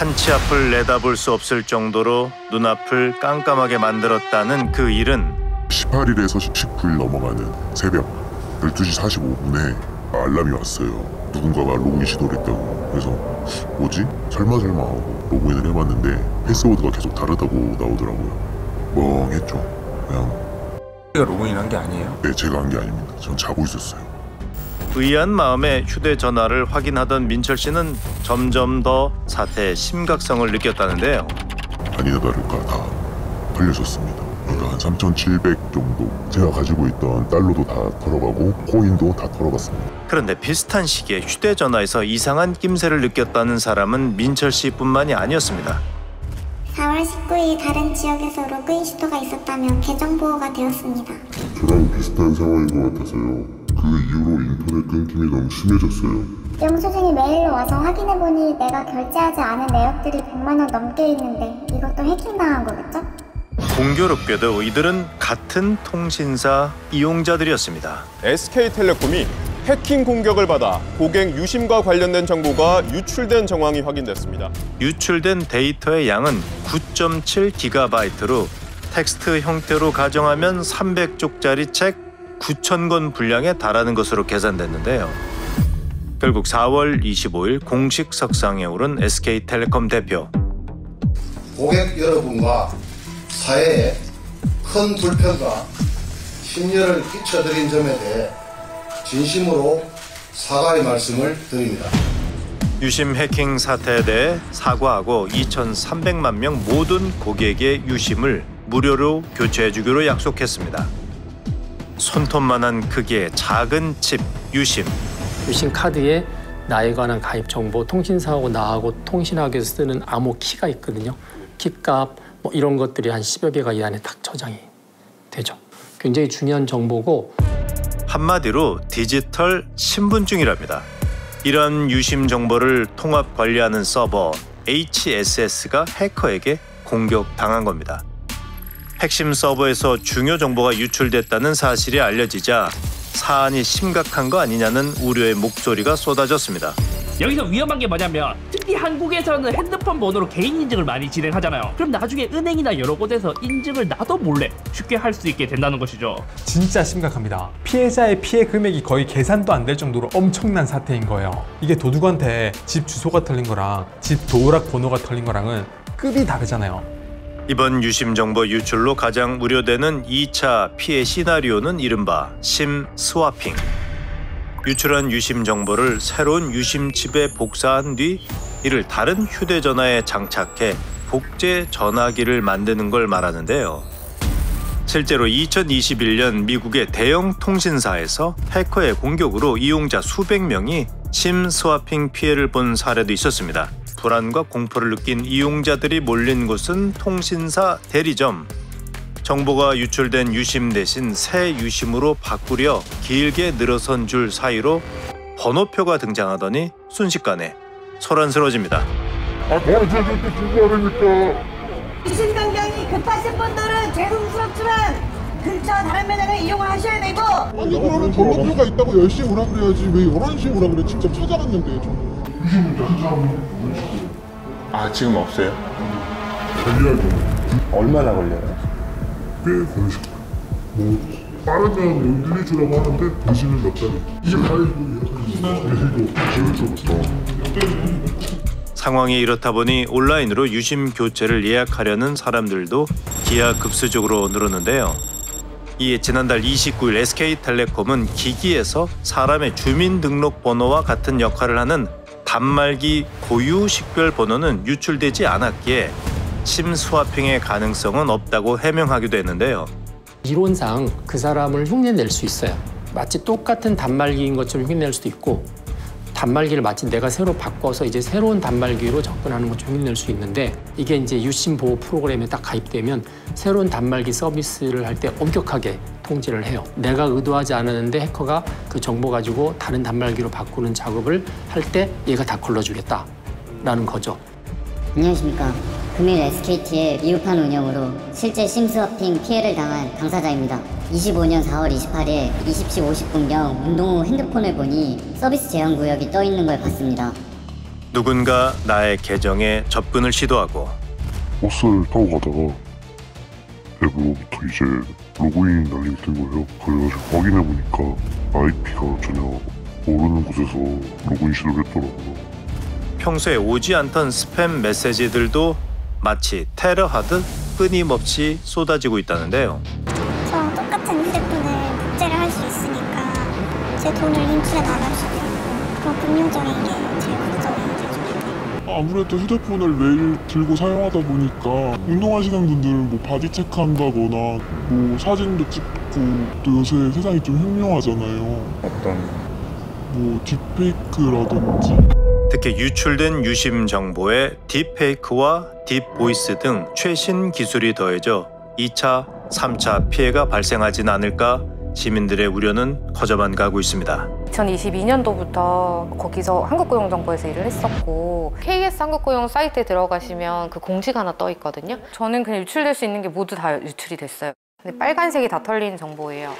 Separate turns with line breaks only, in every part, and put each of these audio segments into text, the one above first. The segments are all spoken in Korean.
한치 앞을 내다볼 수 없을 정도로 눈앞을 깜깜하게 만들었다는 그 일은
18일에서 19일 넘어가는 새벽 12시 45분에 알람이 왔어요. 누군가가 로그인 시도를 했다고. 그래서 뭐지? 설마 하고 로그인을 해봤는데 패스워드가 계속 다르다고 나오더라고요. 멍했죠. 그냥.
제가 로그인한 게 아니에요?
네, 제가 한 게 아닙니다. 전 자고 있었어요.
의아한 마음에 휴대전화를 확인하던 민철 씨는 점점 더 사태의 심각성을 느꼈다는데요.
아니나 다를까 다 털려졌습니다. 그러니까 한 3,700 정도 제가 가지고 있던 달러도 다 털어가고 코인도 다 털어갔습니다.
그런데 비슷한 시기에 휴대전화에서 이상한 낌새를 느꼈다는 사람은 민철 씨뿐만이 아니었습니다.
4월 19일 다른 지역에서 로그인 시도가 있었다며 계정 보호가 되었습니다.
저랑 비슷한 상황인 것 같아서요. 그 이후로 인터넷 끊김이 너무 심해졌어요.
영수증이 메일로 와서 확인해보니 내가 결제하지 않은 내역들이 100만 원 넘게 있는데 이것도 해킹당한 거겠죠?
공교롭게도 이들은 같은 통신사 이용자들이었습니다.
SK텔레콤이 해킹 공격을 받아 고객 유심과 관련된 정보가 유출된 정황이 확인됐습니다.
유출된 데이터의 양은 9.7GB로 텍스트 형태로 가정하면 300쪽짜리 책 9,000권 분량에 달하는 것으로 계산됐는데요. 결국 4월 25일 공식 석상에 오른 SK텔레콤 대표.
고객 여러분과 사회에 큰 불편과 심려를 끼쳐드린 점에 대해 진심으로 사과의 말씀을 드립니다.
유심 해킹 사태에 대해 사과하고 2,300만 명 모든 고객의 유심을 무료로 교체해주기로 약속했습니다. 손톱만한 크기의 작은 칩 유심.
유심 카드에 나에 관한 가입 정보, 통신사하고 나하고 통신하기 위해서 쓰는 암호 키가 있거든요. 키값 뭐 이런 것들이 한 10여 개가 이 안에 딱 저장이 되죠. 굉장히 중요한 정보고
한마디로 디지털 신분증이랍니다. 이런 유심 정보를 통합 관리하는 서버 HSS가 해커에게 공격당한 겁니다. 핵심 서버에서 중요 정보가 유출됐다는 사실이 알려지자 사안이 심각한 거 아니냐는 우려의 목소리가 쏟아졌습니다.
여기서 위험한 게 뭐냐면 특히 한국에서는 핸드폰 번호로 개인 인증을 많이 진행하잖아요. 그럼 나중에 은행이나 여러 곳에서 인증을 나도 몰래 쉽게 할 수 있게 된다는 것이죠.
진짜 심각합니다. 피해자의 피해 금액이 거의 계산도 안 될 정도로 엄청난 사태인 거예요. 이게 도둑한테 집 주소가 털린 거랑 집 도어락 번호가 털린 거랑은 급이 다르잖아요.
이번 유심 정보 유출로 가장 우려되는 2차 피해 시나리오는 이른바 심 스와핑. 유출한 유심 정보를 새로운 유심 칩에 복사한 뒤 이를 다른 휴대전화에 장착해 복제 전화기를 만드는 걸 말하는데요. 실제로 2021년 미국의 대형 통신사에서 해커의 공격으로 이용자 수백 명이 심 스와핑 피해를 본 사례도 있었습니다. 불안과 공포를 느낀 이용자들이 몰린 곳은 통신사 대리점. 정보가 유출된 유심 대신 새 유심으로 바꾸려 길게 늘어선 줄 사이로 번호표가 등장하더니 순식간에 소란스러워집니다.
유심 변경이 급하신 분들은 죄송스럽지만 근처 다른 매장을 이용을 하셔야 되고.
아니 그러면 번호표가 있다고 10시에 오라 그래야지 왜 11시에 오라 그래. 직접 찾아갔는데
아 지금 없어요?
얼마나 걸려요?
꽤 걸리실 거예요. 뭐 빠르면 1-2주라고 하는데 대신은 몇 달이. 이제 가야지 내일도
상황이 이렇다 보니 온라인으로 유심 교체를 예약하려는 사람들도 기하급수적으로 늘었는데요. 이에 지난달 29일 SK텔레콤은 기기에서 사람의 주민등록번호와 같은 역할을 하는 단말기 고유 식별 번호는 유출되지 않았기에 심 스와핑의 가능성은 없다고 해명하기도 했는데요.
이론상 그 사람을 흉내낼 수 있어요. 마치 똑같은 단말기인 것처럼 흉내낼 수도 있고 단말기를 마치 내가 새로 바꿔서 이제 새로운 단말기로 접근하는 것처럼 흉내낼 수 있는데 이게 이제 유심 보호 프로그램에 딱 가입되면 새로운 단말기 서비스를 할 때 엄격하게 통지를 해요. 내가 의도하지 않았는데 해커가 그 정보 가지고 다른 단말기로 바꾸는 작업을 할 때 얘가 다 걸러주겠다라는 거죠.
안녕하십니까. 금일 SKT의 미흡한 운영으로 실제 심스와핑 피해를 당한 당사자입니다. 25년 4월 28일 20시 50분경 운동 후 핸드폰을 보니 서비스 제한 구역이 떠 있는 걸 봤습니다.
누군가 나의 계정에 접근을 시도하고
버스를 타고 가다가 앱으로부터 이제 로그인 알림이 뜬 거예요. 그래가지고 확인해보니까 IP가 전혀 모르는 곳에서 로그인 시도를 했더라고요.
평소에 오지 않던 스팸 메시지들도 마치 테러하듯 끊임없이 쏟아지고 있다는데요.
저랑 똑같은 휴대폰을 복제를 할 수 있으니까 제 돈을 인출은 안 할 수도 있고 그런 금융적인 게 제일 걱정이 되죠.
아무래도 휴대폰을 매일 들고 사용하다 보니까 운동하시는 분들은 뭐 바디 체크한다거나 뭐 사진도 찍고 또 요새 세상이 좀 흉흉하잖아요.
어떤?
뭐 딥페이크라든지
특히 유출된 유심 정보에 딥페이크와 딥보이스 등 최신 기술이 더해져 2차, 3차 피해가 발생하진 않을까 시민들의 우려는 커져만 가고 있습니다.
2022년도부터 거기서 한국고용정보에서 일을 했었고 KS 한국고용 사이트에 들어가시면 그 공지가 하나 떠 있거든요. 저는 그냥 유출될 수 있는 게 모두 다 유출이 됐어요. 근데 빨간색이 다 털린 정보예요.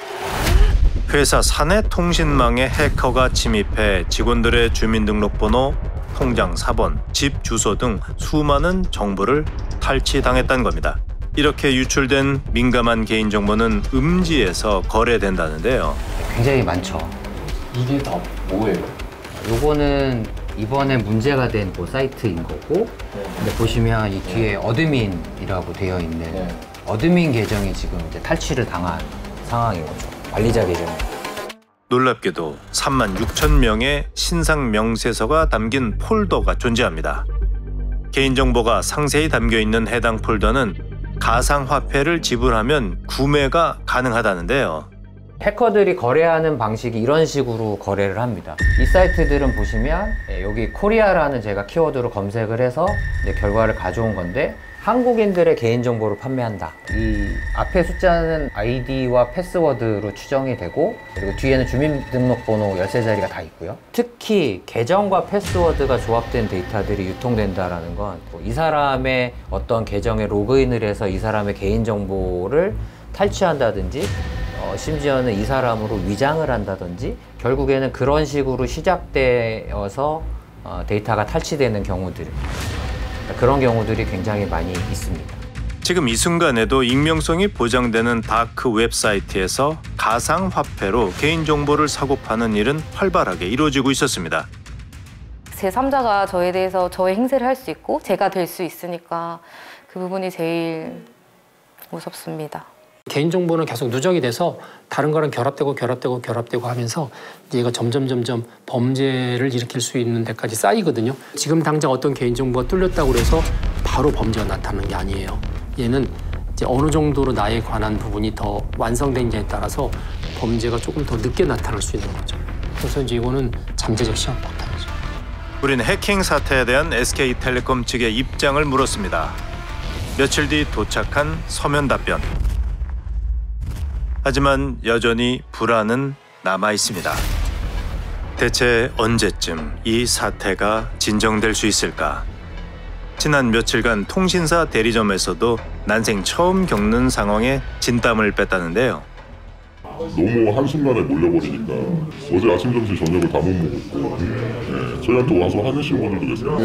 회사 사내 통신망에 해커가 침입해 직원들의 주민등록번호, 통장 사본, 집 주소 등 수많은 정보를 탈취당했다는 겁니다. 이렇게 유출된 민감한 개인정보는 음지에서 거래된다는데요.
굉장히 많죠.
이게 다 뭐예요?
요거는 이번에 문제가 된 그 사이트인 거고, 근데 보시면 이 뒤에 어드민이라고 되어 있는 어드민 계정이 지금 이제 탈취를 당한 상황인 거죠. 관리자 계정.
놀랍게도 36,000명의 신상 명세서가 담긴 폴더가 존재합니다. 개인정보가 상세히 담겨있는 해당 폴더는 가상화폐를 지불하면 구매가 가능하다는데요.
해커들이 거래하는 방식이 이런 식으로 거래를 합니다. 이 사이트들은 보시면 여기 코리아라는 제가 키워드로 검색을 해서 이제 결과를 가져온 건데, 한국인들의 개인정보를 판매한다. 이 앞에 숫자는 아이디와 패스워드로 추정이 되고, 그리고 뒤에는 주민등록번호 13자리가 다 있고요. 특히 계정과 패스워드가 조합된 데이터들이 유통된다는 건 이 사람의 어떤 계정에 로그인을 해서 이 사람의 개인정보를 탈취한다든지, 심지어는 이 사람으로 위장을 한다든지, 결국에는 그런 식으로 시작되어서 데이터가 탈취되는 경우들, 그런 경우들이 굉장히 많이 있습니다.
지금 이 순간에도 익명성이 보장되는 다크 웹사이트에서 가상화폐로 개인정보를 사고 파는 일은 활발하게 이루어지고 있었습니다.
제3자가 저에 대해서 저의 행세를 할 수 있고 제가 될 수 있으니까 그 부분이 제일 무섭습니다.
개인정보는 계속 누적이 돼서 다른 거랑 결합되고 하면서 얘가 점점 범죄를 일으킬 수 있는 데까지 쌓이거든요. 지금 당장 어떤 개인정보가 뚫렸다고 해서 바로 범죄가 나타나는 게 아니에요. 얘는 이제 어느 정도로 나에 관한 부분이 더 완성된지에 따라서 범죄가 조금 더 늦게 나타날 수 있는 거죠. 그래서 이제 이거는 잠재적 시한폭탄이죠.
우리는 해킹 사태에 대한 SK텔레콤 측의 입장을 물었습니다. 며칠 뒤 도착한 서면 답변. 하지만 여전히 불안은 남아 있습니다. 대체 언제쯤 이 사태가 진정될 수 있을까? 지난 며칠간 통신사 대리점에서도 난생 처음 겪는 상황에 진땀을 뺐다는데요.
너무 한순간에 몰려버리니까 어제 아침, 점심, 저녁을 다 못 먹었고, 저희한테 와서 하는 분들도 계세요.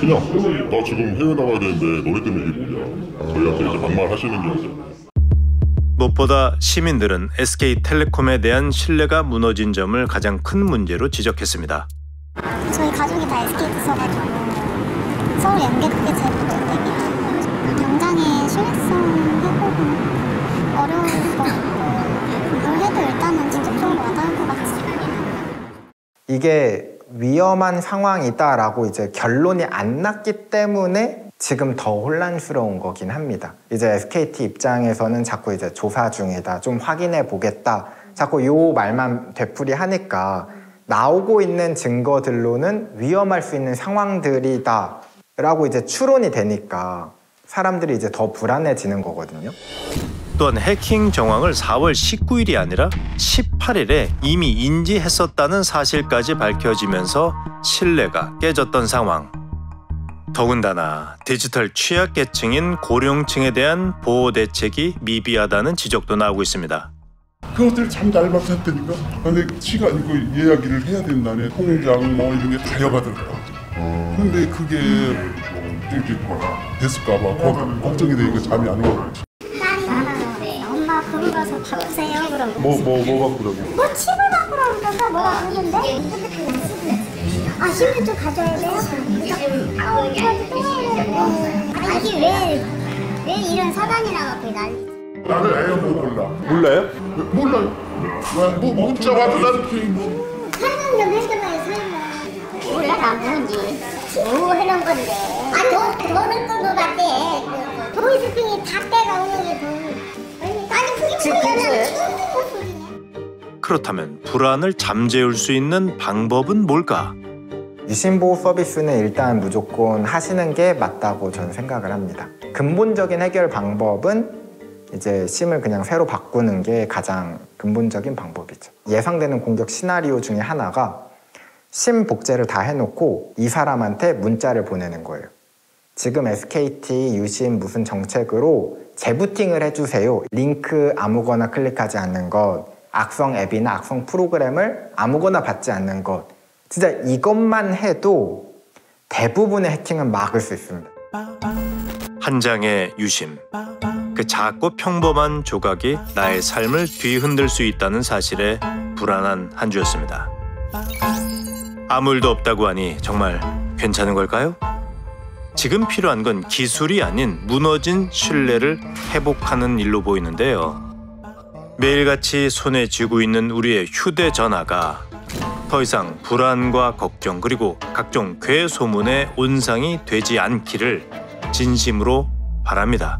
그냥 나 지금 해외 나가야 되는데 너네 때문에 이게 뭐냐, 저희한테 이제 반말하시는 거죠.
무엇보다 시민들은 SK텔레콤에 대한 신뢰가 무너진 점을 가장 큰 문제로 지적했습니다.
저희 가족이 다 SK 있어가지고 서울 연계국에 제 고객이라 당장의 신뢰성 회복은 어려울 것 같고, 그걸 해도 일단은 직접적으로 와닿을 것 같지 않아요.
이게 위험한 상황이다라고 이제 결론이 안 났기 때문에 지금 더 혼란스러운 거긴 합니다. 이제 SKT 입장에서는 자꾸 이제 조사 중이다, 좀 확인해 보겠다, 자꾸 요 말만 되풀이하니까 나오고 있는 증거들로는 위험할 수 있는 상황들이다 라고 이제 추론이 되니까 사람들이 이제 더 불안해지는 거거든요.
또한 해킹 정황을 4월 19일이 아니라 18일에 이미 인지했었다는 사실까지 밝혀지면서 신뢰가 깨졌던 상황. 더군다나 디지털 취약계층인 고령층에 대한 보호 대책이 미비하다는 지적도 나오고 있습니다.
그것들 참 날박샀다니까. 근데 시간 이거 이야기를 해야 된다네. 통장 뭐 이런 게 다여가더라고. 근데 그게 뭐 됐을까봐 걱정이 되니까 잠이 안 와.
딸이 많아요. 엄마 그거 가서 바꾸세요. 그럼
뭐 바꾸라고?
뭐 칩을 바꾸라고 그러니까 뭐가 그러는데? 아 칩을 가져야 돼요? 이게 왜 이런 사단이 나갖고 난리?
나는 아예 몰라.
몰라요?
몰라요. 뭐 문자 와도 나는
설명 좀 해줘봐요 설명. 몰라 나 뭔지 뭐 해놓은 건데. 돈 흙은 거 같대. 보이스팅이 다 빼가오는 게 돈. 아니 그게 소리야.
그렇다면 불안을 잠재울 수 있는 방법은 뭘까?
유심보호 서비스는 일단 무조건 하시는 게 맞다고 저는 생각을 합니다. 근본적인 해결 방법은 이제 심을 그냥 새로 바꾸는 게 가장 근본적인 방법이죠. 예상되는 공격 시나리오 중에 하나가 심 복제를 다 해놓고 이 사람한테 문자를 보내는 거예요. 지금 SKT 유심 무슨 정책으로 재부팅을 해주세요. 링크 아무거나 클릭하지 않는 것, 악성 앱이나 악성 프로그램을 아무거나 받지 않는 것. 진짜 이것만 해도 대부분의 해킹은 막을 수 있습니다.
한 장의 유심. 그 작고 평범한 조각이 나의 삶을 뒤흔들 수 있다는 사실에 불안한 한 주였습니다. 아무 일도 없다고 하니 정말 괜찮은 걸까요? 지금 필요한 건 기술이 아닌 무너진 신뢰를 회복하는 일로 보이는데요. 매일같이 손에 쥐고 있는 우리의 휴대전화가 더 이상 불안과 걱정 그리고 각종 괴소문의 온상이 되지 않기를 진심으로 바랍니다.